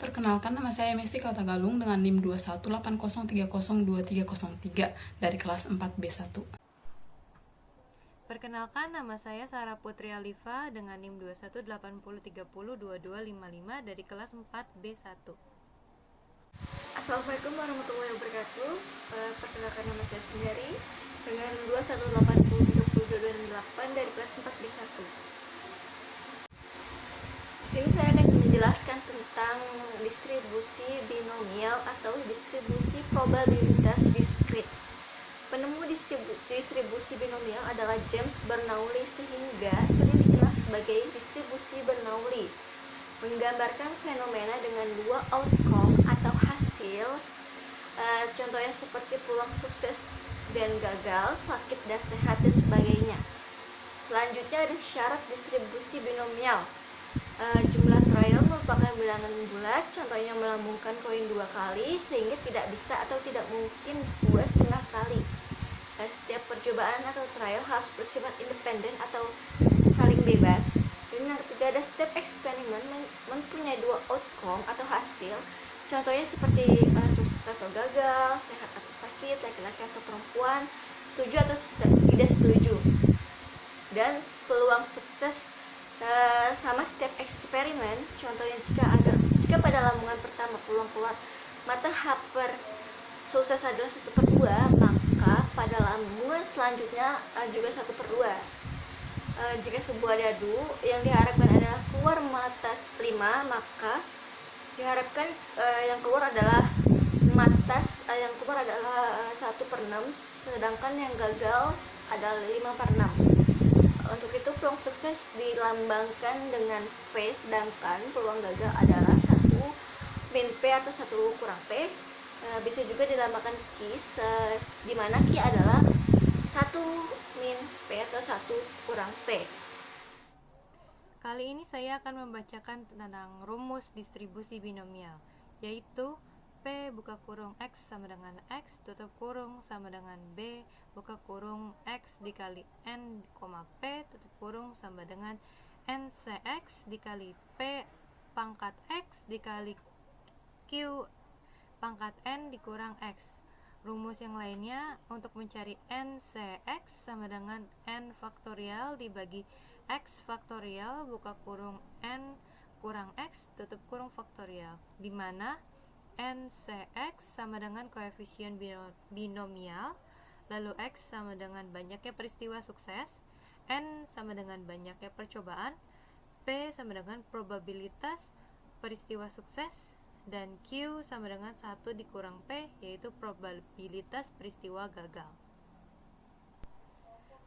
Perkenalkan, nama saya Mesti Kautagalung dengan NIM 21803023303 dari kelas 4B1. Perkenalkan, nama saya Sarah Putri Alifa dengan NIM 21803022255 dari kelas 4B1. Assalamualaikum warahmatullahi wabarakatuh. Perkenalkan, nama saya Sundari dengan 218030228 dari kelas 4B1. Di sini saya akan menjelaskan tentang distribusi binomial atau distribusi probabilitas diskrit. Penemu distribusi binomial adalah James Bernoulli sehingga sering dikenal sebagai distribusi Bernoulli, menggambarkan fenomena dengan dua outcome atau hasil, contohnya seperti peluang sukses dan gagal, sakit dan sehat, dan sebagainya. Selanjutnya ada syarat distribusi binomial. Jumlah trial merupakan bilangan bulat, contohnya melambungkan koin 2 kali sehingga tidak bisa atau tidak mungkin 2,5 kali. Setiap percobaan atau trial harus bersifat independen atau saling bebas. Dan yang ketiga ada step eksperimen mempunyai dua outcome atau hasil, contohnya seperti sukses atau gagal, sehat atau sakit, laki-laki atau perempuan, setuju atau tidak setuju. Dan peluang sukses sama step eksperimen, contohnya jika pada lambungan pertama peluang keluar mata haper sukses adalah 1/2, maka pada lambungan selanjutnya juga 1/2. Jika sebuah dadu yang diharapkan adalah keluar mata 5, maka diharapkan yang keluar adalah 1/6, sedangkan yang gagal adalah 5/6. Untuk itu peluang sukses dilambangkan dengan P, sedangkan peluang gagal adalah 1 min P atau 1 kurang P. Bisa juga dilambangkan Q, di mana Q adalah 1 min P atau 1 kurang P. Kali ini saya akan membacakan tentang rumus distribusi binomial, yaitu P buka kurung X sama dengan X tutup kurung sama dengan B buka kurung X dikali N, P tutup kurung sama dengan NCX dikali P pangkat X dikali Q pangkat N dikurang X. Rumus yang lainnya untuk mencari NCX sama dengan N faktorial dibagi X faktorial buka kurung N kurang X tutup kurung faktorial, di mana NCX sama dengan koefisien binomial, lalu X sama dengan banyaknya peristiwa sukses, N sama dengan banyaknya percobaan, P sama dengan probabilitas peristiwa sukses, dan Q sama dengan 1 dikurang P, yaitu probabilitas peristiwa gagal.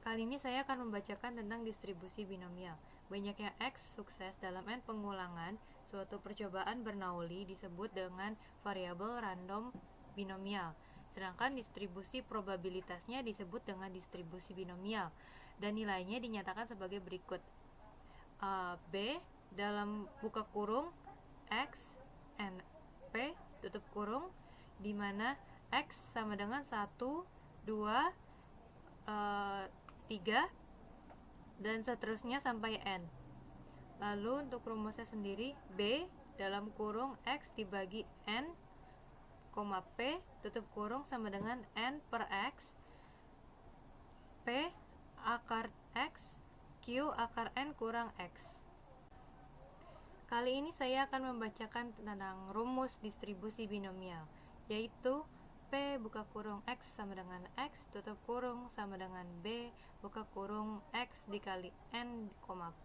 Kali ini saya akan membacakan tentang distribusi binomial. Banyaknya X sukses dalam N pengulangan suatu percobaan Bernoulli disebut dengan variabel random binomial, sedangkan distribusi probabilitasnya disebut dengan distribusi binomial, dan nilainya dinyatakan sebagai berikut. B dalam buka kurung X N P tutup kurung, di mana X sama dengan 1, 2, 3 dan seterusnya sampai N. Lalu untuk rumusnya sendiri, B dalam kurung X dibagi N, P tutup kurung sama dengan N per X, P akar X, Q akar N kurang X. Kali ini saya akan membacakan tentang rumus distribusi binomial, yaitu P buka kurung X sama dengan X tutup kurung sama dengan B buka kurung X dikali N,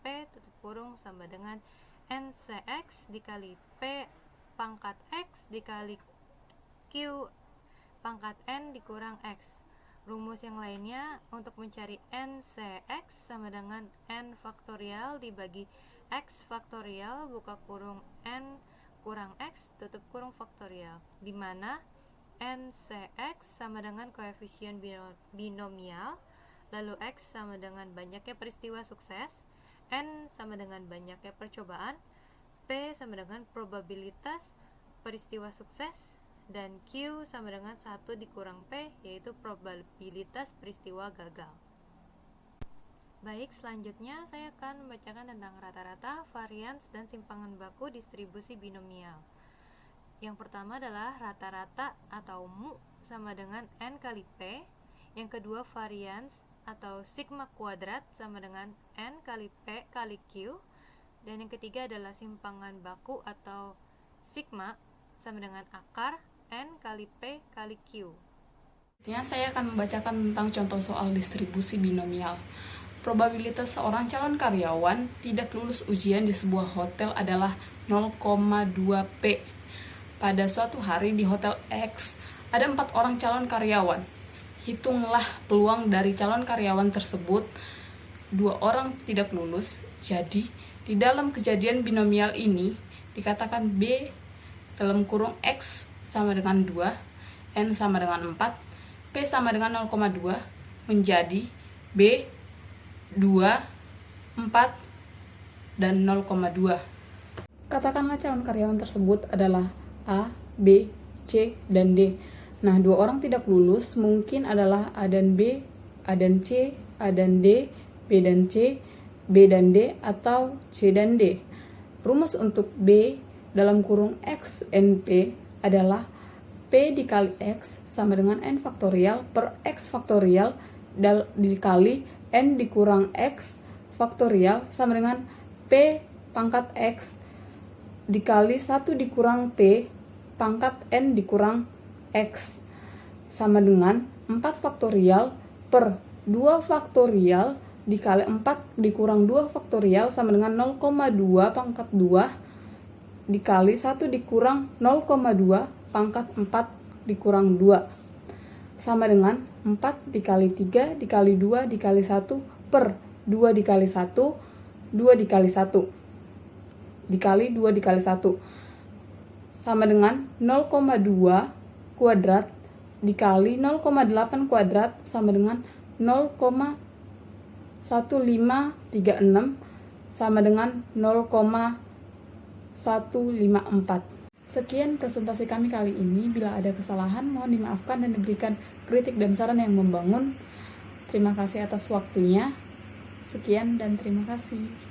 P tutup kurung sama dengan NCX dikali P pangkat X dikali Q pangkat N dikurang X. Rumus yang lainnya untuk mencari NCX sama dengan N faktorial dibagi X faktorial buka kurung N kurang X tutup kurung faktorial, di mana NCX sama dengan koefisien binomial, lalu X sama dengan banyaknya peristiwa sukses, N sama dengan banyaknya percobaan, P sama dengan probabilitas peristiwa sukses, dan Q sama dengan 1 dikurang P, yaitu probabilitas peristiwa gagal. Baik, selanjutnya saya akan membacakan tentang rata-rata, varians, dan simpangan baku distribusi binomial. Yang pertama adalah rata-rata atau mu sama dengan N kali P. Yang kedua varians atau sigma kuadrat sama dengan N kali P kali Q. Dan yang ketiga adalah simpangan baku atau sigma sama dengan akar N kali P kali Q. Saya akan membacakan tentang contoh soal distribusi binomial. Probabilitas seorang calon karyawan tidak lulus ujian di sebuah hotel adalah 0,2P. Pada suatu hari di Hotel X, ada 4 orang calon karyawan. Hitunglah peluang dari calon karyawan tersebut. 2 orang tidak lulus, jadi di dalam kejadian binomial ini dikatakan B dalam kurung X sama dengan 2, N sama dengan 4, P sama dengan 0,2 menjadi B, 2, 4, dan 0,2. Katakanlah calon karyawan tersebut adalah A, B, C, dan D. Nah, 2 orang tidak lulus mungkin adalah A dan B, A dan C, A dan D, B dan C, B dan D, atau C dan D. Rumus untuk B dalam kurung X N P adalah P dikali X sama dengan N faktorial per X faktorial dikali N dikurang X faktorial sama dengan P pangkat X dikali 1 dikurang P pangkat N dikurang X sama dengan 4 faktorial per 2 faktorial dikali 4 dikurang 2 faktorial sama dengan 0,2 pangkat 2 dikali 1 dikurang 0,2 pangkat 4 dikurang 2 sama dengan 4 dikali 3 dikali 2 dikali 1 per 2 dikali 1 2 dikali 1 dikali 2 dikali 1 sama dengan 0,2 kuadrat dikali 0,8 kuadrat sama dengan 0,1536 sama dengan 0,154. Sekian presentasi kami kali ini. Bila ada kesalahan mohon dimaafkan dan diberikan kritik dan saran yang membangun. Terima kasih atas waktunya. Sekian dan terima kasih.